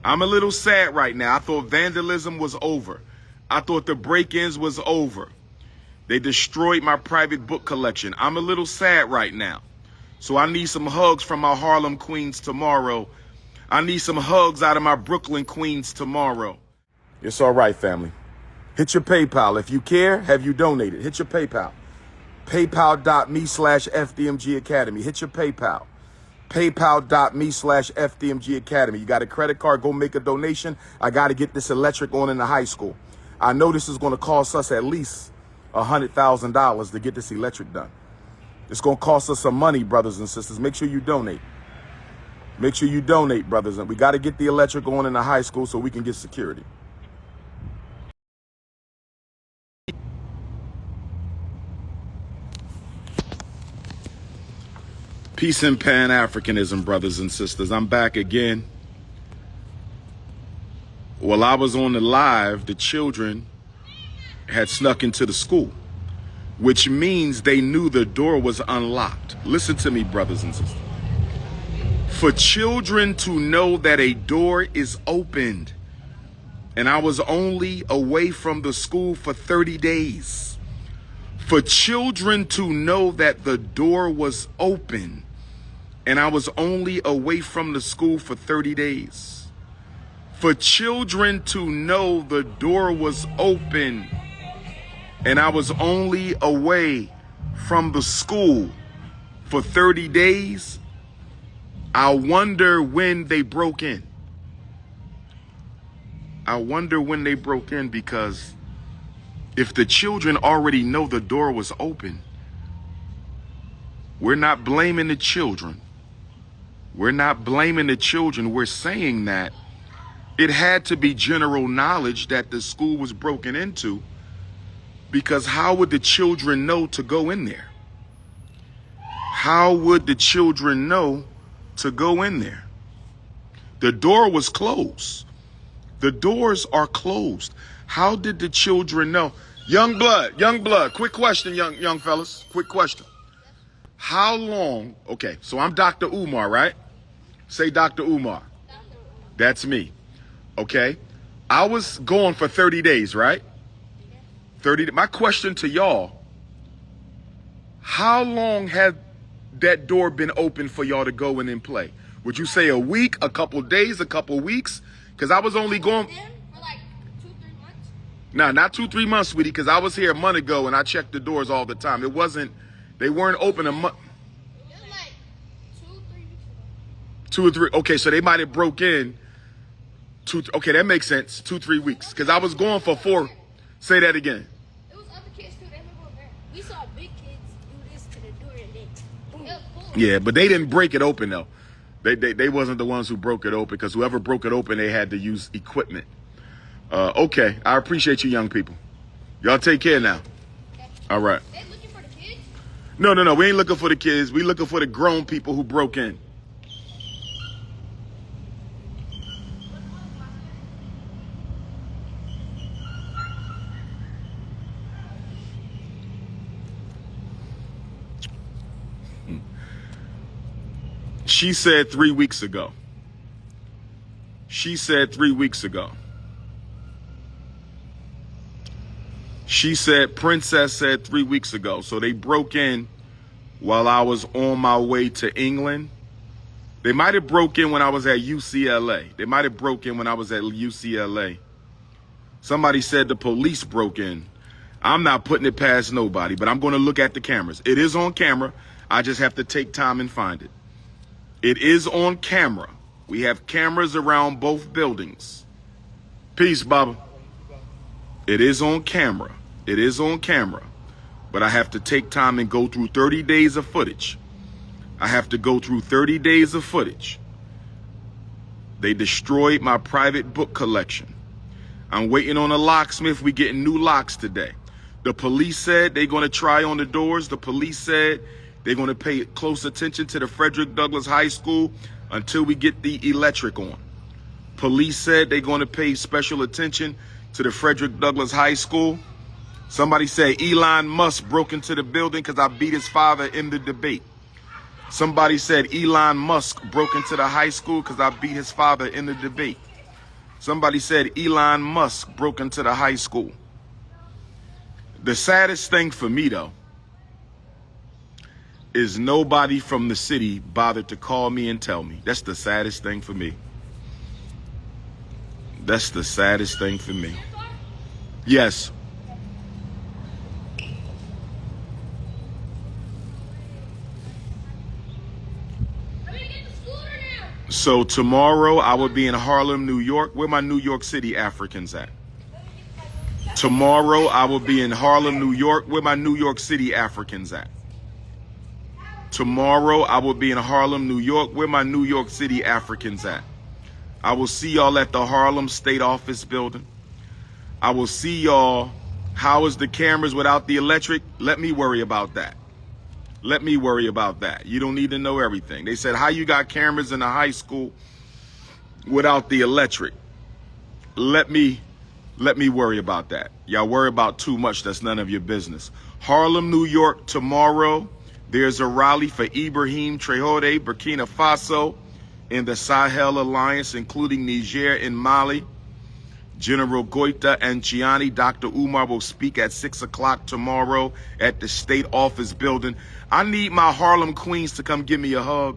I'm a little sad right now. I thought vandalism was over. I thought the break-ins was over. They destroyed my private book collection. I'm a little sad right now. So I need some hugs from my Harlem queens tomorrow. I need some hugs out of my Brooklyn queens tomorrow. It's all right, family. Hit your PayPal. If you care, have you donated? Hit your PayPal. PayPal.me/FDMG Academy. Hit your PayPal. PayPal.me/FDMG Academy. You got a credit card, go make a donation. I got to get this electric on in the high school. I know this is going to cost us at least $100,000 to get this electric done. It's going to cost us some money, brothers and sisters. Make sure you donate. Make sure you donate, brothers. And we got to get the electric on in the high school so we can get security. Peace and Pan-Africanism, brothers and sisters. I'm back again. While I was on the live, the children had snuck into the school, which means they knew the door was unlocked. Listen to me, brothers and sisters. For children to know that a door is opened, and I was only away from the school for 30 days. For children to know that the door was open, and I was only away from the school for 30 days. For children to know the door was open, and I was only away from the school for 30 days, I wonder when they broke in. I wonder when they broke in, because if the children already know the door was open, we're not blaming the children. We're not blaming the children. We're saying that it had to be general knowledge that the school was broken into, because how would the children know to go in there? How would the children know to go in there? The door was closed. The doors are closed. How did the children know? Young blood, quick question, young fellas, quick question. How long, okay, so I'm Dr. Umar, right? Say Dr. Umar. That's me, okay? I was gone for 30 days, right? 30. My question to y'all, how long had that door been open for y'all to go in and play? Would you say a week, a couple days, a couple weeks? Because I was only going... For like 2-3 months? No, not 2-3 months, sweetie, because I was here a month ago and I checked the doors all the time. It wasn't, they weren't open a month. It was like 2-3 weeks ago. 2 or 3, okay, so they might have broke in, okay, that makes sense, 2-3 weeks, because I was going for 4, say that again. It was other kids too, they live over there. We saw big kids do this to the door and then boom. Yeah, but they didn't break it open though. They wasn't the ones who broke it open, because whoever broke it open, they had to use equipment. Okay, I appreciate you young people. Y'all take care now. All right. They looking for the kids? No, we ain't looking for the kids. We looking for the grown people who broke in. She said 3 weeks ago. She said 3 weeks ago. She said, Princess said 3 weeks ago. So they broke in while I was on my way to England. They might have broke in when I was at UCLA. They might have broke in when I was at UCLA. Somebody said the police broke in. I'm not putting it past nobody, but I'm going to look at the cameras. It is on camera. I just have to take time and find it. It is on camera. We have cameras around both buildings. Peace, Baba. It is on camera. It is on camera. But I have to take time and go through 30 days of footage. I have to go through 30 days of footage. They destroyed my private book collection. I'm waiting on a locksmith. We getting new locks today. The police said they're going to try on the doors. The police said they're going to pay close attention to the Frederick Douglass High School until we get the electric on. Police said they're going to pay special attention to the Frederick Douglass High School. Somebody said Elon Musk broke into the building because I beat his father in the debate. Somebody said Elon Musk broke into the high school because I beat his father in the debate. Somebody said Elon Musk broke into the high school. The saddest thing for me, though, is nobody from the city bothered to call me and tell me. That's the saddest thing for me. That's the saddest thing for me. Yes. So tomorrow I will be in Harlem, New York. Where my New York City Africans at? Tomorrow I will be in Harlem, New York. Where my New York City Africans at? Tomorrow I will be in Harlem, New York. Where my New York City Africans at? I will see y'all at the Harlem State Office building. I will see y'all. How is the cameras without the electric? Let me worry about that. Let me worry about that. You don't need to know everything. They said, how you got cameras in a high school without the electric? Let me worry about that. Y'all worry about too much. That's none of your business. Harlem, New York, tomorrow. There's a rally for Ibrahim Traoré, Burkina Faso, in the Sahel Alliance, including Niger and Mali. General Goita and Chiani, Dr. Umar will speak at 6 o'clock tomorrow at the State Office building. I need my Harlem Queens to come give me a hug.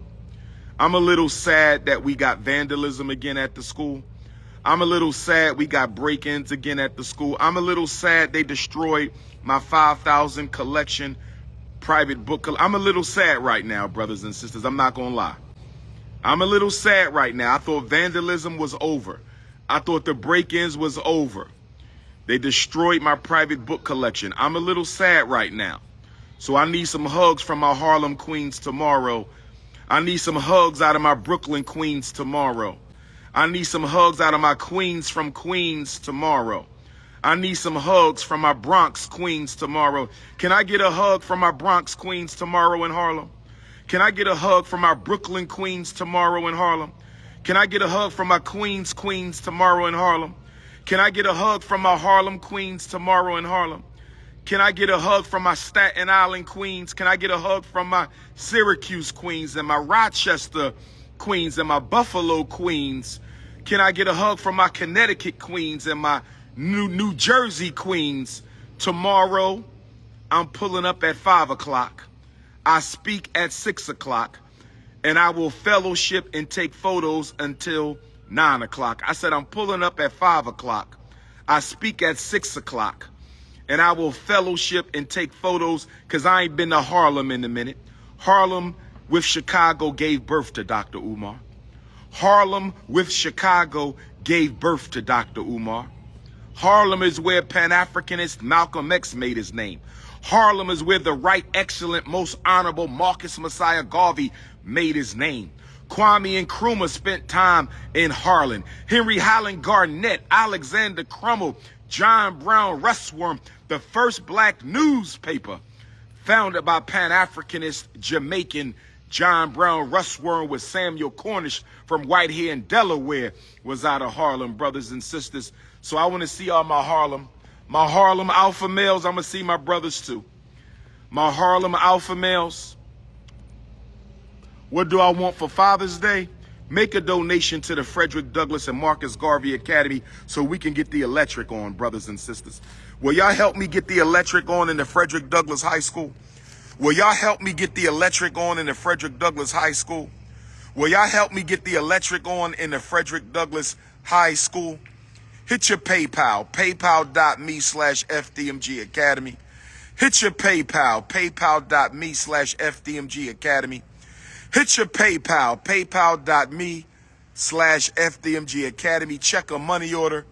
I'm a little sad that we got vandalism again at the school. I'm a little sad we got break-ins again at the school. I'm a little sad they destroyed my 5,000 collection private book. I'm a little sad right now, brothers and sisters. I'm not going to lie. I'm a little sad right now. I thought vandalism was over. I thought the break-ins was over. They destroyed my private book collection. I'm a little sad right now. So I need some hugs from my Harlem Queens tomorrow. I need some hugs out of my Brooklyn Queens tomorrow. I need some hugs out of my Queens from Queens tomorrow. I need some hugs from my Bronx Queens tomorrow. Can I get a hug from my Bronx Queens tomorrow in Harlem? Can I get a hug from my Brooklyn Queens tomorrow in Harlem? Can I get a hug from my Queens tomorrow in Harlem? Can I get a hug from my Harlem Queens tomorrow in Harlem? Can I get a hug from my Staten Island Queens? Can I get a hug from my Syracuse Queens and my Rochester Queens and my Buffalo Queens? Can I get a hug from my Connecticut Queens and my New Jersey Queens? Tomorrow, I'm pulling up at 5 o'clock. I speak at 6 o'clock. And I will fellowship and take photos until 9 o'clock. I said I'm pulling up at 5 o'clock. I speak at 6 o'clock. And I will fellowship and take photos because I ain't been to Harlem in a minute. Harlem with Chicago gave birth to Dr. Umar. Harlem with Chicago gave birth to Dr. Umar. Harlem is where Pan-Africanist Malcolm X made his name. Harlem is where the right, excellent, most honorable Marcus Messiah Garvey made his name. Kwame Nkrumah spent time in Harlem. Henry Highland Garnett, Alexander Crummell, John Brown Russwurm, the first black newspaper founded by Pan-Africanist Jamaican John Brown Russwurm with Samuel Cornish from Whitehair in Delaware was out of Harlem, brothers and sisters. So I want to see all my Harlem alpha males. I'm going to see my brothers too. My Harlem alpha males. What do I want for Father's Day? Make a donation to the Frederick Douglass and Marcus Garvey Academy so we can get the electric on, brothers and sisters. Will y'all help me get the electric on in the Frederick Douglass High School? Will y'all help me get the electric on in the Frederick Douglass High School? Will y'all help me get the electric on in the Frederick Douglass High School? Hit your PayPal, paypal.me/FDMG Academy. Hit your PayPal, paypal.me/FDMG Academy. Hit your PayPal, paypal.me/FDMG Academy. Check a money order.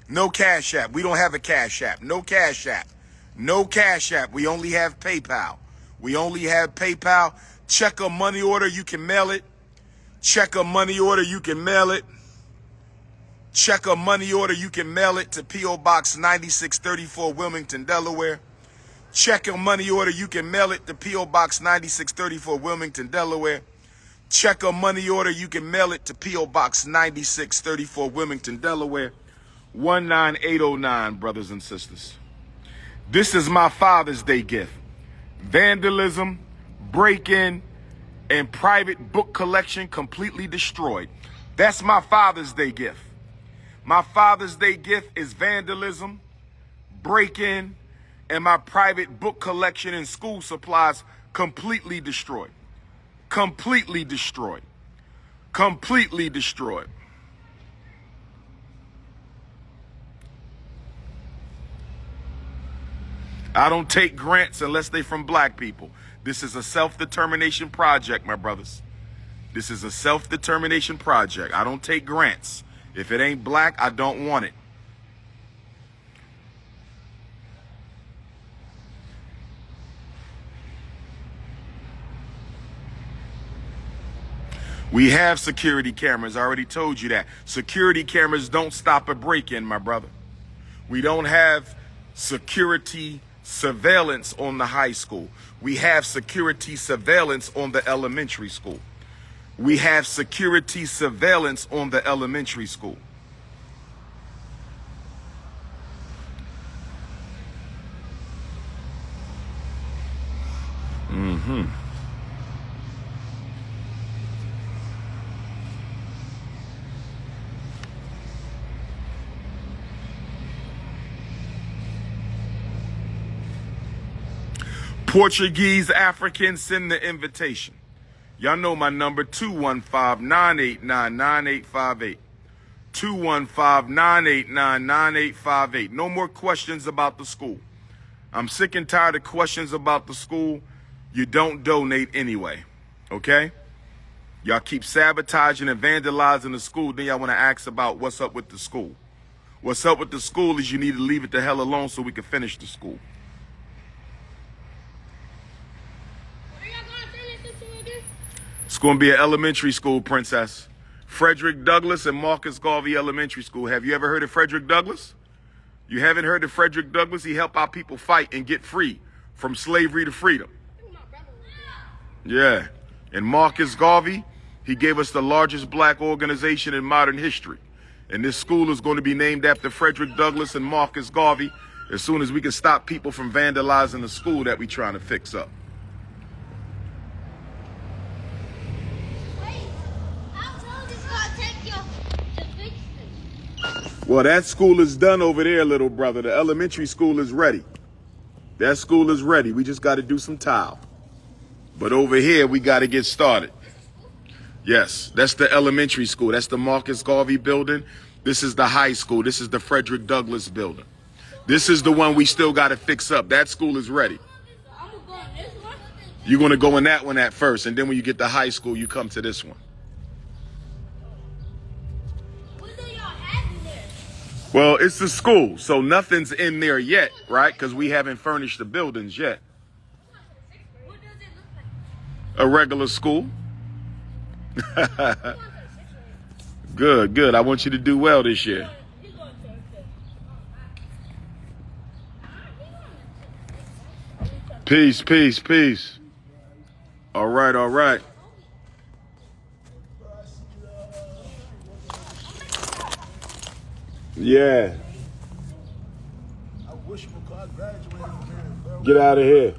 No Cash App. We don't have a Cash App. No Cash App. No Cash App. We only have PayPal. We only have PayPal. Check a money order. You can mail it. Check a money order. You can mail it. Check a money order. You can mail it to P.O. Box 9634, Wilmington, Delaware. Check a money order. You can mail it to P.O. Box 9634, Wilmington, Delaware. Check a money order. You can mail it to P.O. Box 9634, Wilmington, Delaware. 19809, brothers and sisters. This is my Father's Day gift. Vandalism, break-in, and private book collection completely destroyed. That's my Father's Day gift. My Father's Day gift is vandalism, break-in, and my private book collection and school supplies completely destroyed. Completely destroyed. Completely destroyed. I don't take grants unless they from black people. This is a self-determination project, my brothers. This is a self-determination project. I don't take grants. If it ain't black, I don't want it. We have security cameras. I already told you that. Security cameras don't stop a break-in, my brother. We don't have security surveillance on the high school. We have security surveillance on the elementary school. We have security surveillance on the elementary school. Portuguese Africans, send the invitation. Y'all know my number, 215-989-9858. 215-989-9858. No more questions about the school. I'm sick and tired of questions about the school. You don't donate anyway, okay? Y'all keep sabotaging and vandalizing the school, then y'all want to ask about what's up with the school. What's up with the school is you need to leave it the hell alone so we can finish the school. It's going to be an elementary school, Princess. Frederick Douglass and Marcus Garvey Elementary School. Have you ever heard of Frederick Douglass? You haven't heard of Frederick Douglass? He helped our people fight and get free from slavery to freedom. Yeah. And Marcus Garvey, he gave us the largest black organization in modern history. And this school is going to be named after Frederick Douglass and Marcus Garvey as soon as we can stop people from vandalizing the school that we're trying to fix up. Well, that school is done over there, little brother. The elementary school is ready. That school is ready. We just got to do some tile. But over here, we got to get started. Yes, that's the elementary school. That's the Marcus Garvey building. This is the high school. This is the Frederick Douglass building. This is the one we still got to fix up. That school is ready. You're going to go in that one at first. And then when you get to high school, you come to this one. Well, it's the school, so nothing's in there yet, right? Because we haven't furnished the buildings yet. What does it look like? A regular school. Good, good. I want you to do well this year. Peace, peace, peace. All right, all right. Yeah. Get out of here.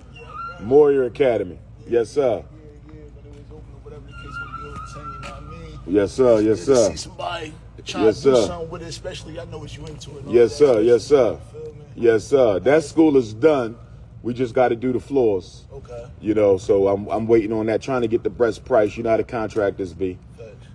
Moyer Academy. Yes, sir. Yes, sir. Yes, sir. See somebody Yes, do sir. something with it, especially I know what you into it. Yes, sir. Yes, sir. Yes, sir. That school is done. We just got to do the floors. Okay. You know, so I'm waiting on that, trying to get the best price. You know how the contractors be.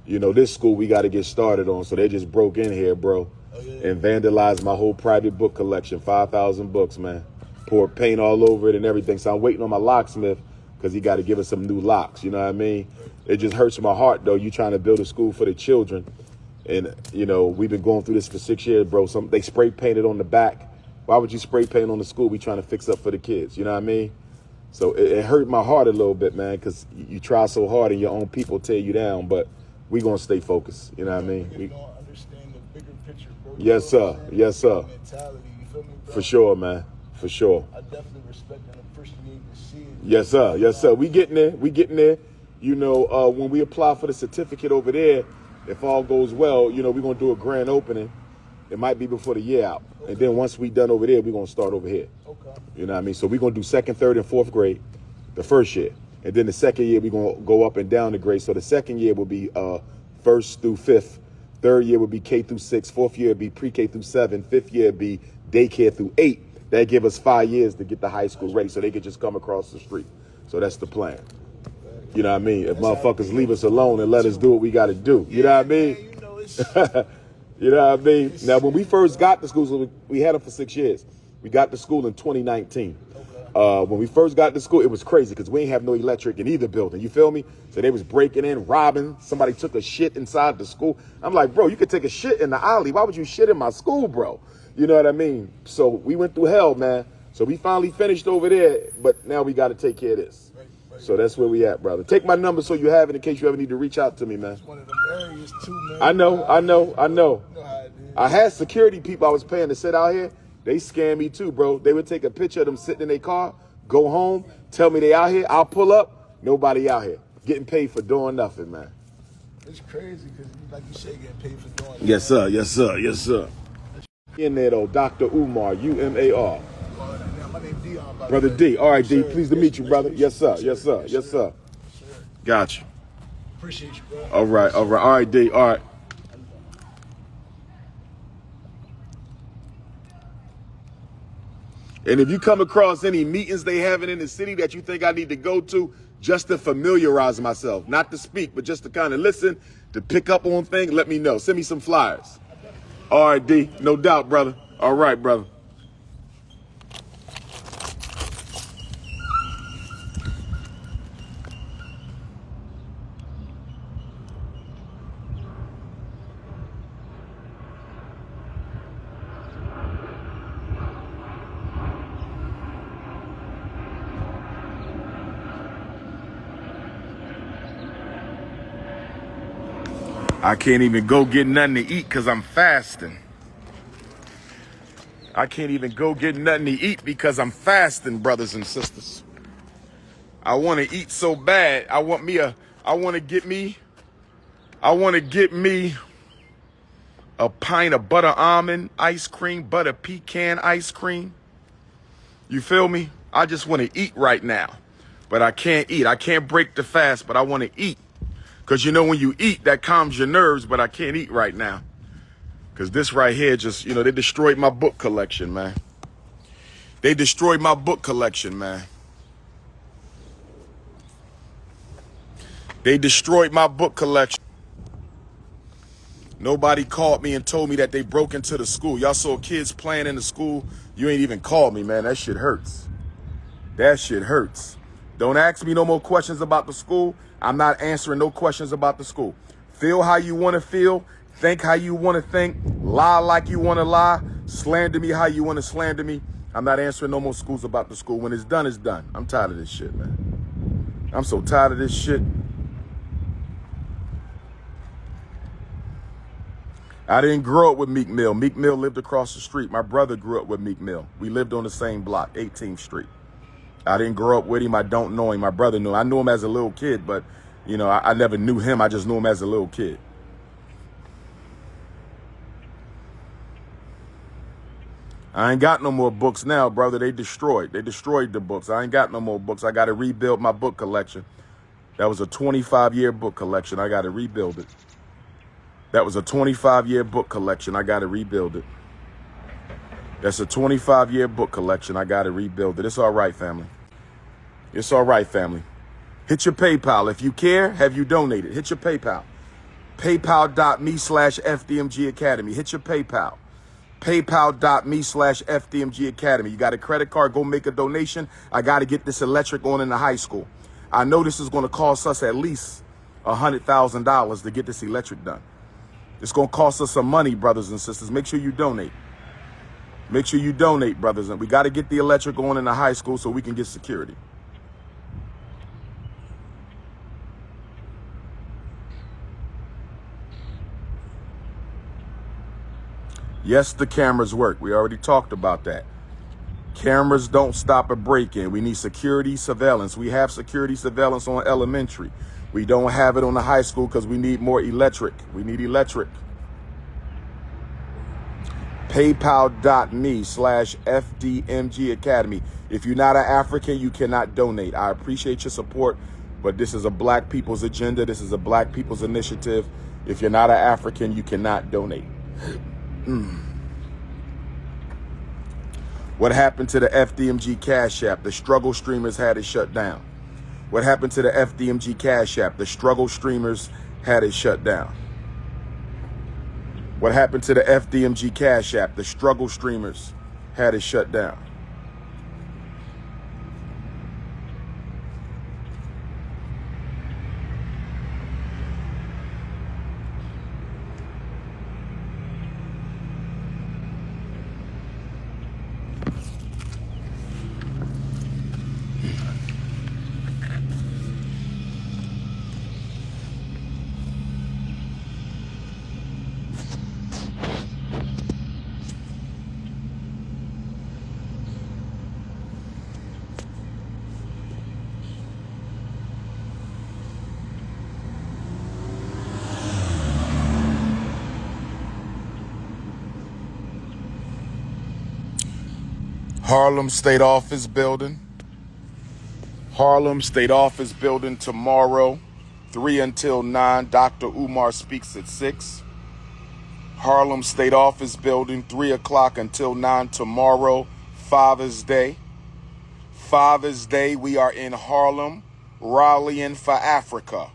You know, this school we got to get started on. So they just broke in here, bro, and vandalized my whole private book collection, 5,000 books, man. Poured paint all over it and everything. So I'm waiting on my locksmith because he got to give us some new locks. You know what I mean? It just hurts my heart, though. You trying to build a school for the children. And, you know, we've been going through this for 6 years, bro. They spray painted on the back. Why would you spray paint on the school we trying to fix up for the kids? You know what I mean? So it hurt my heart a little bit, man, because you try so hard and your own people tear you down. But we going to stay focused. You know what I mean? We don't understand the bigger picture, bro. Yes, sir. Yes, sir. Mentality, you feel me, bro? For sure, man. For sure. I definitely respect and appreciate the shit. Yes, sir. Yes, sir. We getting there. We getting there. You know, when we apply for the certificate over there, if all goes well, you know, we're going to do a grand opening. It might be before the year out. Okay. And then once we done over there, we're going to start over here. Okay. You know what I mean? So we're going to do 2nd, 3rd, and 4th grade the first year. And then the second year, we're going to go up and down the grade. So the second year will be 1st through 5th. Third year would be K through 6. Fourth year would be pre-K through 7. Fifth year would be daycare through 8. That give us 5 years to get the high school ready so they could just come across the street. So that's the plan. You know what I mean? If motherfuckers leave us alone and let us do what we got to do. You know what I mean? Man, you know, it's, You know what I mean? Now, when we first got to school, so we had them for 6 years. We got to school in 2019. When we first got to school, it was crazy because we ain't have no electric in either building. You feel me? So they was breaking in, robbing. Somebody took a shit inside the school. I'm like, bro, you could take a shit in the alley. Why would you shit in my school, bro? You know what I mean? So we went through hell, man. So we finally finished over there, but now we got to take care of this. right. So that's where we at, brother. Take my number so you have it in case you ever need to reach out to me, man. It's one of them areas too, man. I know. You know how it is. I had security people I was paying to sit out here. They scam me too, bro. They would take a picture of them sitting in their car, go home, tell me they out here. I'll pull up. Nobody out here. Getting paid for doing nothing, man. It's crazy because, like you say, getting paid for doing it. Yes, sir. Yes, sir. Yes, sir. In there, though, Dr. Umar, U-M-A-R. My name Deion, by the Brother way. D. All right, D. Yes, sir. Pleased to meet you, brother. Yes, sir. Yes, sir. Yes, sir. Sir. Gotcha. Appreciate you, bro. All right. All right. All right, D. All right. And if you come across any meetings they having in the city that you think I need to go to, just to familiarize myself, not to speak, but just to kind of listen, to pick up on things, let me know. Send me some flyers. All right, D. No doubt, brother. All right, brother. I can't even go get nothing to eat because I'm fasting. I can't even go get nothing to eat because I'm fasting, brothers and sisters. I want to eat so bad. I want to get me a pint of butter almond ice cream, butter pecan ice cream. You feel me? I just want to eat right now, but I can't eat. I can't break the fast, but I want to eat. Because you know when you eat, that calms your nerves, but I can't eat right now. Because this right here just, you know, they destroyed my book collection, man. They destroyed my book collection, man. They destroyed my book collection. Nobody called me and told me that they broke into the school. Y'all saw kids playing in the school. You ain't even called me, man. That shit hurts. That shit hurts. Don't ask me no more questions about the school. I'm not answering no questions about the school. Feel how you want to feel. Think how you want to think. Lie like you want to lie. Slander me how you want to slander me. I'm not answering no more schools about the school. When it's done, it's done. I'm tired of this shit, man. I'm so tired of this shit. I didn't grow up with Meek Mill. Meek Mill lived across the street. My brother grew up with Meek Mill. We lived on the same block, 18th Street. I didn't grow up with him. I don't know him. My brother knew him. I knew him as a little kid, but, you know, I never knew him. I just knew him as a little kid. I ain't got no more books now, brother. They destroyed the books. I ain't got no more books. I got to rebuild my book collection. That was a 25-year book collection. I got to rebuild it. That was a 25-year book collection. I got to rebuild it. That's a 25-year book collection. I got to rebuild it. It's all right, family. It's all right, family. Hit your PayPal. If you care, have you donated? Hit your PayPal. PayPal.me/FDMG Academy. Hit your PayPal. PayPal.me/FDMG Academy. You got a credit card, go make a donation. I got to get this electric on in the high school. I know this is going to cost us at least $100,000 to get this electric done. It's going to cost us some money, brothers and sisters. Make sure you donate. Make sure you donate, brothers. And we got to get the electric on in the high school so we can get security. Yes, the cameras work. We already talked about that. Cameras don't stop a break-in. We need security surveillance. We have security surveillance on elementary. We don't have it on the high school because we need more electric. We need electric. PayPal.me/FDMG Academy. If you're not an African, you cannot donate. I appreciate your support, but this is a black people's agenda. This is a black people's initiative. If you're not an African, you cannot donate. What happened to the FDMG Cash App? The struggle streamers had it shut down. What happened to the FDMG Cash App? The struggle streamers had it shut down. What happened to the FDMG Cash App? The struggle streamers had it shut down. Harlem State Office Building. Harlem State Office Building tomorrow, 3 until 9. Dr. Umar speaks at 6. Harlem State Office Building, 3 o'clock until 9 tomorrow. Father's Day. Father's Day, we are in Harlem, rallying for Africa.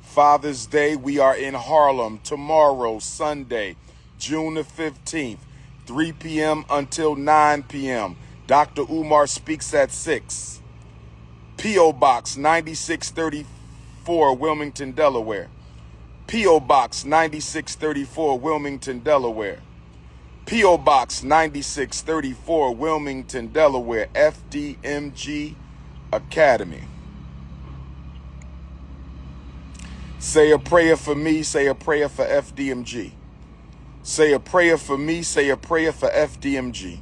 Father's Day, we are in Harlem tomorrow, Sunday, June the 15th. 3 p.m. until 9 p.m. Dr. Umar speaks at 6. P.O. Box 9634, Wilmington, Delaware. P.O. Box 9634, Wilmington, Delaware. P.O. Box 9634, Wilmington, Delaware. FDMG Academy. Say a prayer for me, say a prayer for FDMG. Say a prayer for me, say a prayer for FDMG.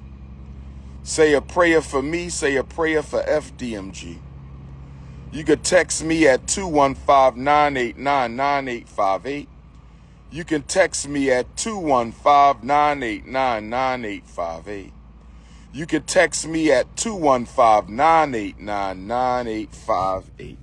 Say a prayer for me, say a prayer for FDMG. You could text me at 215-989-9858. You can text me at 215-989-9858. You can text me at 215-989-9858.